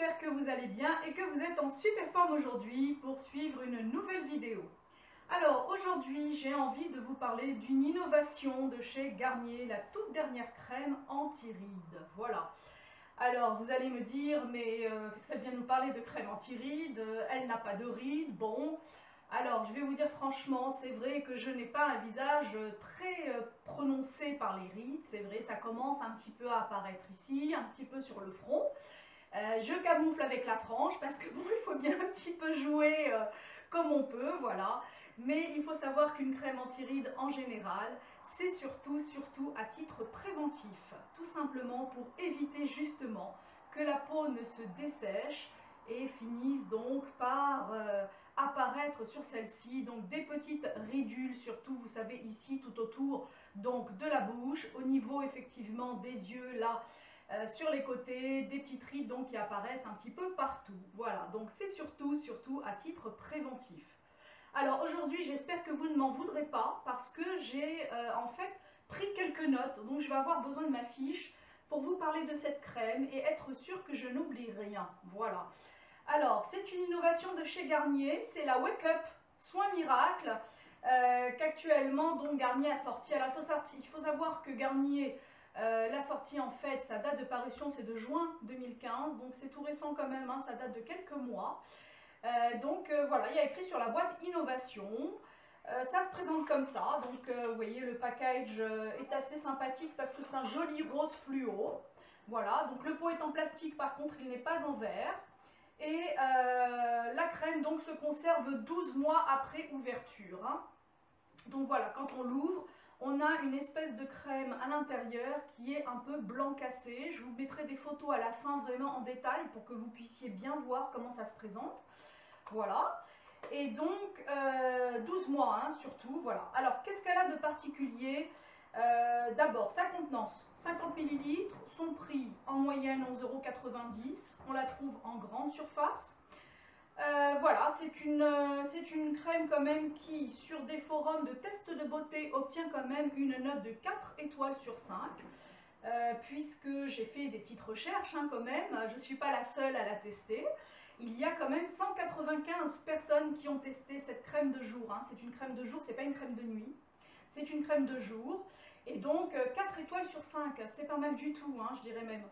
j'espère que vous allez bien et que vous êtes en super forme aujourd'hui pour suivre une nouvelle vidéo. Alors aujourd'hui j'ai envie de vous parler d'une innovation de chez Garnier, la toute dernière crème anti-rides. Voilà. Alors vous allez me dire, mais qu'est-ce qu'elle vient nous parler de crème anti-rides? Elle n'a pas de rides, bon. Alors je vais vous dire franchement, c'est vrai que je n'ai pas un visage très prononcé par les rides, c'est vrai, ça commence un petit peu à apparaître ici, un petit peu sur le front. Je camoufle avec la frange parce que bon, il faut bien un petit peu jouer comme on peut, voilà. Mais il faut savoir qu'une crème anti-rides en général, c'est surtout à titre préventif. Tout simplement pour éviter justement que la peau ne se dessèche et finisse donc par apparaître sur celle-ci, donc des petites ridules, surtout vous savez ici tout autour donc de la bouche, au niveau effectivement des yeux là, sur les côtés, des petites rides donc qui apparaissent un petit peu partout. Voilà, donc c'est surtout à titre préventif. Alors aujourd'hui, j'espère que vous ne m'en voudrez pas parce que j'ai en fait pris quelques notes, donc je vais avoir besoin de ma fiche pour vous parler de cette crème et être sûr que je n'oublie rien. Voilà. Alors, c'est une innovation de chez Garnier, c'est la Wake Up Soin Miracle qu'actuellement donc Garnier a sorti. Alors il faut savoir que Garnier l'a sorti en fait, sa date de parution c'est de juin 2015, donc c'est tout récent quand même, hein, ça date de quelques mois. Voilà, il y a écrit sur la boîte innovation. Ça se présente comme ça, donc vous voyez le package est assez sympathique parce que c'est un joli rose fluo. Voilà, donc le pot est en plastique, par contre il n'est pas en verre. Et la crème donc se conserve 12 mois après ouverture, hein. Donc voilà, quand on l'ouvre, on a une espèce de crème à l'intérieur qui est un peu blanc cassé. Je vous mettrai des photos à la fin vraiment en détail pour que vous puissiez bien voir comment ça se présente. Voilà. Et donc 12 mois hein, surtout, voilà. Alors qu'est-ce qu'elle a de particulier? D'abord sa contenance, 50 ml, son prix en moyenne 11,90 €, on la trouve en grande surface. Voilà, c'est une crème quand même qui, sur des forums de tests de beauté, obtient quand même une note de 4 étoiles sur 5. Puisque j'ai fait des petites recherches hein, quand même, je ne suis pas la seule à la tester. Il y a quand même 195 personnes qui ont testé cette crème de jour. Hein. C'est une crème de jour, c'est pas une crème de nuit. C'est une crème de jour. Et donc 4 étoiles sur 5, c'est pas mal du tout, hein, je dirais même.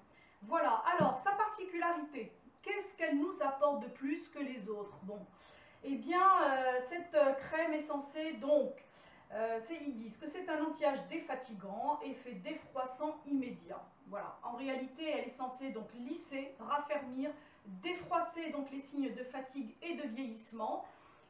Voilà, alors sa particularité, qu'est-ce qu'elle nous apporte de plus que les autres? Bon, eh bien cette crème est censée donc, ils disent que c'est un anti-âge défatigant, effet défroissant immédiat. Voilà, en réalité elle est censée donc lisser, raffermir, défroisser donc les signes de fatigue et de vieillissement,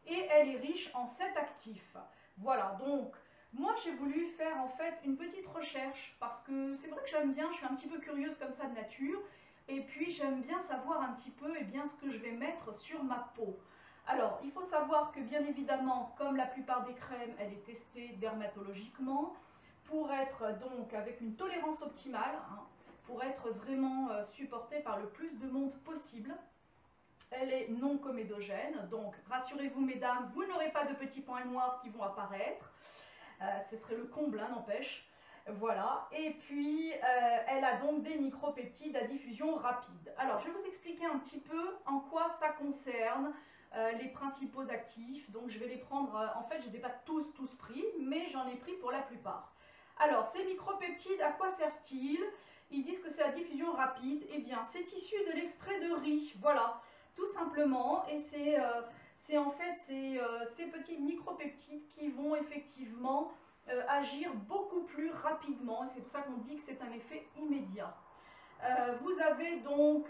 et elle est riche en 7 actifs. Voilà, donc moi j'ai voulu faire en fait une petite recherche parce que c'est vrai que j'aime bien, je suis un petit peu curieuse comme ça de nature, et puis j'aime bien savoir un petit peu ce que je vais mettre sur ma peau. Alors, il faut savoir que bien évidemment, comme la plupart des crèmes, elle est testée dermatologiquement pour être donc avec une tolérance optimale, hein, pour être vraiment supportée par le plus de monde possible. Elle est non comédogène, donc rassurez-vous mesdames, vous n'aurez pas de petits points noirs qui vont apparaître. Ce serait le comble, hein, n'empêche. Voilà, et puis elle a donc des micropeptides à diffusion rapide. Alors, je vais vous expliquer un petit peu en quoi ça concerne les principaux actifs. Donc, je vais les prendre, en fait, je ne les ai pas tous pris, mais j'en ai pris pour la plupart. Alors, ces micropeptides, à quoi servent-ils? Ils disent que c'est à diffusion rapide. Eh bien, c'est issu de l'extrait de riz, voilà, tout simplement. Et c'est en fait ces petits micropeptides qui vont effectivement agir beaucoup plus rapidement, et c'est pour ça qu'on dit que c'est un effet immédiat. Vous avez donc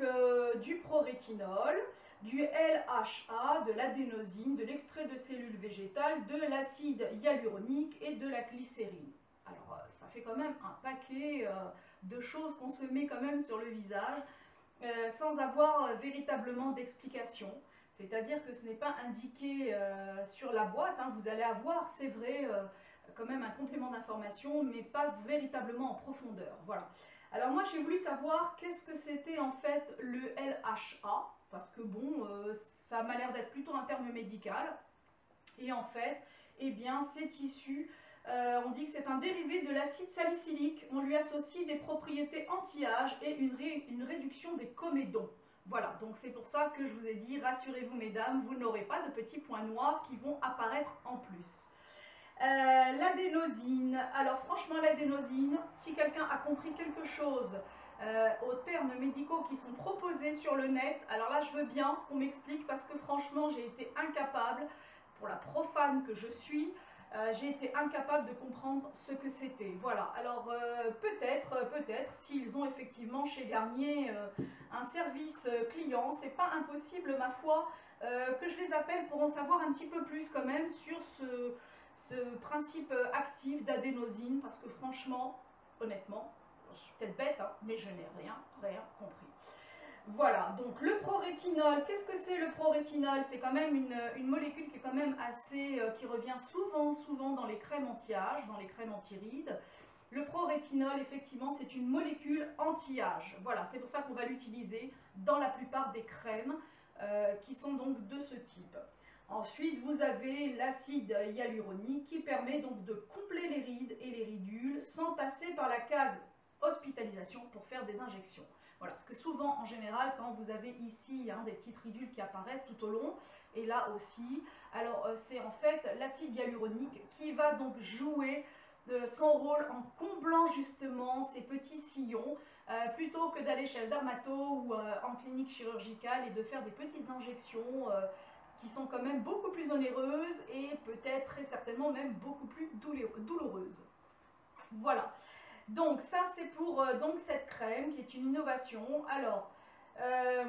du prorétinol, du LHA, de l'adénosine, de l'extrait de cellules végétales, de l'acide hyaluronique et de la glycérine. Alors ça fait quand même un paquet de choses qu'on se met quand même sur le visage sans avoir véritablement d'explication. C'est-à-dire que ce n'est pas indiqué sur la boîte, hein, vous allez avoir, c'est vrai, quand même un complément d'information, mais pas véritablement en profondeur. Voilà. Alors moi j'ai voulu savoir qu'est-ce que c'était en fait le LHA, parce que bon, ça m'a l'air d'être plutôt un terme médical, et en fait, eh bien c'est issu, on dit que c'est un dérivé de l'acide salicylique, on lui associe des propriétés anti-âge et une réduction des comédons. Voilà, donc c'est pour ça que je vous ai dit, rassurez-vous mesdames, vous n'aurez pas de petits points noirs qui vont apparaître en plus. L'adénosine, alors franchement l'adénosine, si quelqu'un a compris quelque chose aux termes médicaux qui sont proposés sur le net, alors là je veux bien qu'on m'explique parce que franchement j'ai été incapable, pour la profane que je suis, j'ai été incapable de comprendre ce que c'était. Voilà, alors peut-être s'ils ont effectivement chez Garnier un service client, c'est pas impossible ma foi que je les appelle pour en savoir un petit peu plus quand même sur ce principe actif d'adénosine, parce que franchement, honnêtement, je suis peut-être bête, hein, mais je n'ai rien compris. Voilà, donc le prorétinol, qu'est-ce que c'est le prorétinol? C'est quand même une molécule qui est quand même assez, qui revient souvent dans les crèmes anti-âge, dans les crèmes anti-rides. Le prorétinol, effectivement, c'est une molécule anti-âge. Voilà, c'est pour ça qu'on va l'utiliser dans la plupart des crèmes qui sont donc de ce type. Ensuite, vous avez l'acide hyaluronique qui permet donc de combler les rides et les ridules sans passer par la case hospitalisation pour faire des injections. Voilà, parce que souvent, en général, quand vous avez ici des petites ridules qui apparaissent tout au long, et là aussi, alors c'est en fait l'acide hyaluronique qui va donc jouer son rôle en comblant justement ces petits sillons, plutôt que d'aller chez le dermato ou en clinique chirurgicale et de faire des petites injections qui sont quand même beaucoup plus onéreuses et peut-être très certainement même beaucoup plus douloureuses. Voilà, donc ça c'est pour donc cette crème qui est une innovation. Alors,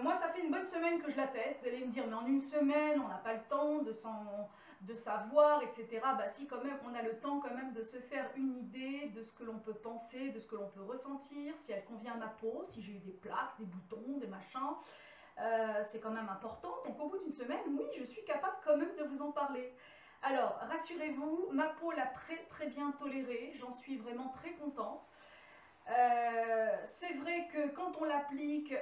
moi ça fait une bonne semaine que je la teste, vous allez me dire mais en une semaine on n'a pas le temps de savoir, etc. Bah si, quand même, on a le temps quand même de se faire une idée de ce que l'on peut penser, de ce que l'on peut ressentir, si elle convient à ma peau, si j'ai eu des plaques, des boutons, des machins. C'est quand même important. Donc au bout d'une semaine, oui, je suis capable quand même de vous en parler. Alors, rassurez-vous, ma peau l'a très bien tolérée, j'en suis vraiment très contente. C'est vrai que quand on l'applique,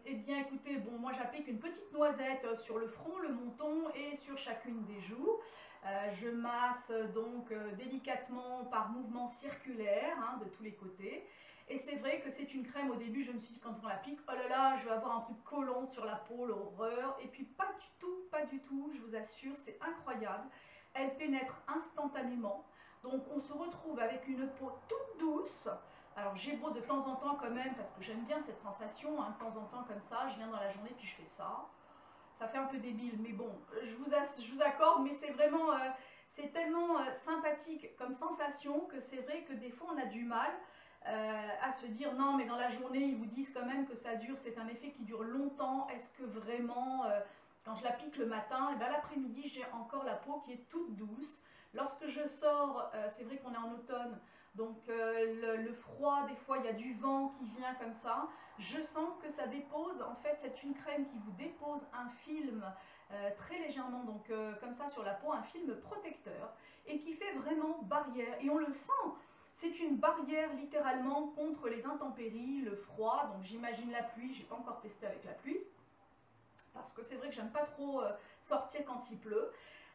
eh bien écoutez, bon, moi j'applique une petite noisette sur le front, le menton et sur chacune des joues. Je masse donc délicatement par mouvement circulaire de tous les côtés. Et c'est vrai que c'est une crème, au début je me suis dit quand on l'applique, oh là là, je vais avoir un truc collant sur la peau, l'horreur. Et puis pas du tout, je vous assure, c'est incroyable. Elle pénètre instantanément, donc on se retrouve avec une peau toute douce. Alors j'ai beau de temps en temps quand même, parce que j'aime bien cette sensation, de temps en temps comme ça, je viens dans la journée puis je fais ça. Ça fait un peu débile, mais bon, je vous accorde, mais c'est vraiment, c'est tellement sympathique comme sensation que c'est vrai que des fois on a du mal à se dire non, mais dans la journée ils vous disent quand même que ça dure, c'est un effet qui dure longtemps. Est-ce que vraiment, quand je l'applique le matin, et ben l'après-midi j'ai encore la peau qui est toute douce. Lorsque je sors, c'est vrai qu'on est en automne, donc le froid, des fois il y a du vent qui vient comme ça, je sens que ça dépose, en fait c'est une crème qui vous dépose un film très légèrement, donc comme ça sur la peau, un film protecteur, et qui fait vraiment barrière, et on le sent, c'est une barrière littéralement contre les intempéries, le froid, donc j'imagine la pluie, j'ai pas encore testé avec la pluie, parce que c'est vrai que j'aime pas trop sortir quand il pleut,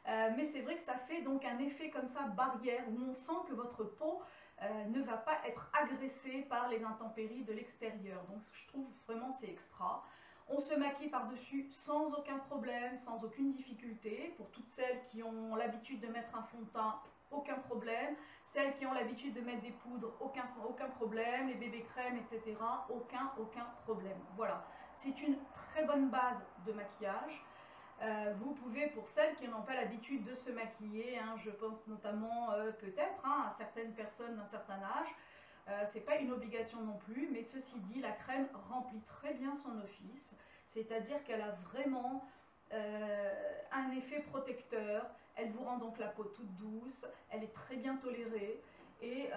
mais c'est vrai que ça fait donc un effet comme ça barrière, où on sent que votre peau ne va pas être agressée par les intempéries de l'extérieur. Donc je trouve vraiment c'est extra. On se maquille par-dessus sans aucun problème, sans aucune difficulté. Pour toutes celles qui ont l'habitude de mettre un fond de teint, aucun problème. Celles qui ont l'habitude de mettre des poudres, aucun problème. Les bébés crèmes, etc. Aucun problème. Voilà, c'est une très bonne base de maquillage. Vous pouvez, pour celles qui n'ont pas l'habitude de se maquiller, je pense notamment peut-être à certaines personnes d'un certain âge, c'est pas une obligation non plus, mais ceci dit, la crème remplit très bien son office, c'est-à-dire qu'elle a vraiment un effet protecteur, elle vous rend donc la peau toute douce, elle est très bien tolérée. Et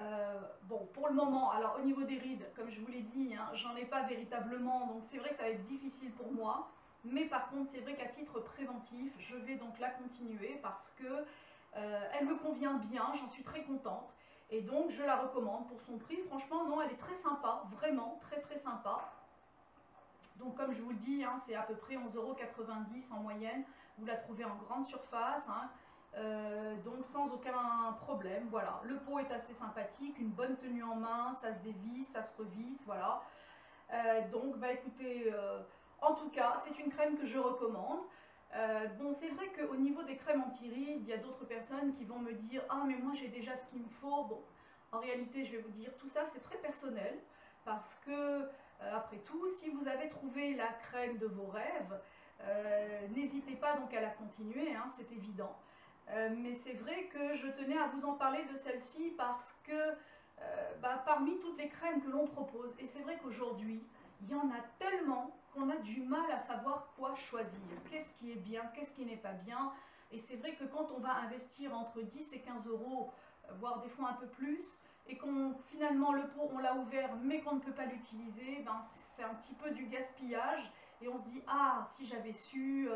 bon, pour le moment, alors au niveau des rides, comme je vous l'ai dit, j'en ai pas véritablement, donc c'est vrai que ça va être difficile pour moi. Mais par contre, c'est vrai qu'à titre préventif, je vais donc la continuer parce que elle me convient bien, j'en suis très contente. Et donc, je la recommande pour son prix. Franchement, non, elle est très sympa, vraiment très sympa. Donc, comme je vous le dis, c'est à peu près 11,90 € en moyenne. Vous la trouvez en grande surface, donc sans aucun problème. Voilà, le pot est assez sympathique, une bonne tenue en main, ça se dévisse, ça se revisse, voilà. Donc, bah écoutez... En tout cas, c'est une crème que je recommande. Bon, c'est vrai qu'au niveau des crèmes anti-rides, il y a d'autres personnes qui vont me dire « Ah, mais moi j'ai déjà ce qu'il me faut ». Bon, en réalité, je vais vous dire, tout ça c'est très personnel parce que, après tout, si vous avez trouvé la crème de vos rêves, n'hésitez pas donc à la continuer, hein, c'est évident. Mais c'est vrai que je tenais à vous en parler de celle-ci parce que parmi toutes les crèmes que l'on propose, et c'est vrai qu'aujourd'hui, il y en a tellement qu'on a du mal à savoir quoi choisir. Qu'est-ce qui est bien, qu'est-ce qui n'est pas bien. Et c'est vrai que quand on va investir entre 10 et 15 euros, voire des fois un peu plus, et qu'on finalement le pot on l'a ouvert mais qu'on ne peut pas l'utiliser, ben, c'est un petit peu du gaspillage. Et on se dit, ah, si j'avais su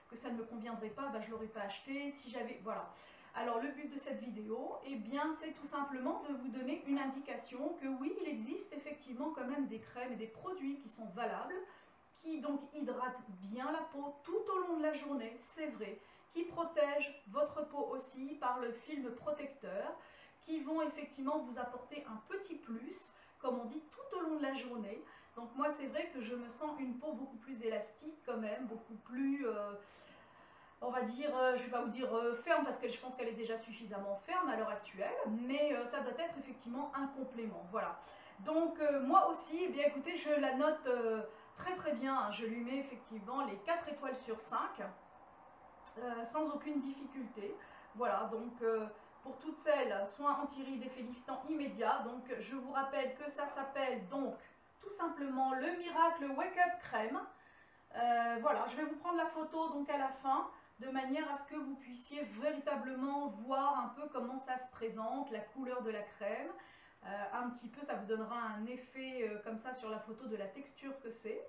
que ça ne me conviendrait pas, ben, je ne l'aurais pas acheté. Si j'avais, voilà. Alors le but de cette vidéo, eh bien, c'est tout simplement de vous donner une indication que oui, il existe effectivement quand même des crèmes et des produits qui sont valables, qui donc hydratent bien la peau tout au long de la journée, c'est vrai, qui protègent votre peau aussi par le film protecteur, qui vont effectivement vous apporter un petit plus, comme on dit, tout au long de la journée. Donc moi, c'est vrai que je me sens une peau beaucoup plus élastique quand même, beaucoup plus... on va dire, je ne vais pas vous dire ferme parce que je pense qu'elle est déjà suffisamment ferme à l'heure actuelle, mais ça doit être effectivement un complément. Voilà. Donc moi aussi, eh bien écoutez, je la note très très bien. Hein. Je lui mets effectivement les 4 étoiles sur 5 sans aucune difficulté. Voilà, donc pour toutes celles, soins anti-rides, effet liftant immédiat. Donc je vous rappelle que ça s'appelle donc tout simplement le Miracle Wake Up Crème. Voilà, je vais vous prendre la photo donc à la fin, de manière à ce que vous puissiez véritablement voir un peu comment ça se présente, la couleur de la crème. Un petit peu, ça vous donnera un effet comme ça sur la photo de la texture que c'est.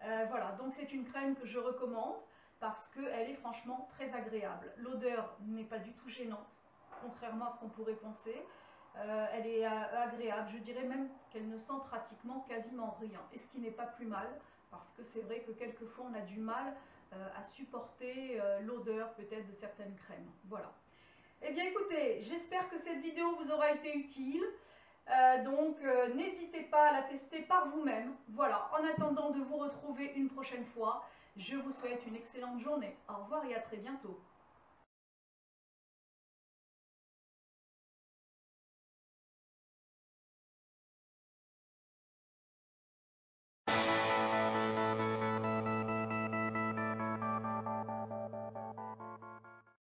Voilà, donc c'est une crème que je recommande parce qu'elle est franchement très agréable. L'odeur n'est pas du tout gênante, contrairement à ce qu'on pourrait penser. Elle est agréable, je dirais même qu'elle ne sent pratiquement quasiment rien, et ce qui n'est pas plus mal, parce que c'est vrai que quelquefois on a du mal à supporter l'odeur peut-être de certaines crèmes. Voilà. Eh bien écoutez, j'espère que cette vidéo vous aura été utile. Donc n'hésitez pas à la tester par vous-même. Voilà, en attendant de vous retrouver une prochaine fois, je vous souhaite une excellente journée. Au revoir et à très bientôt.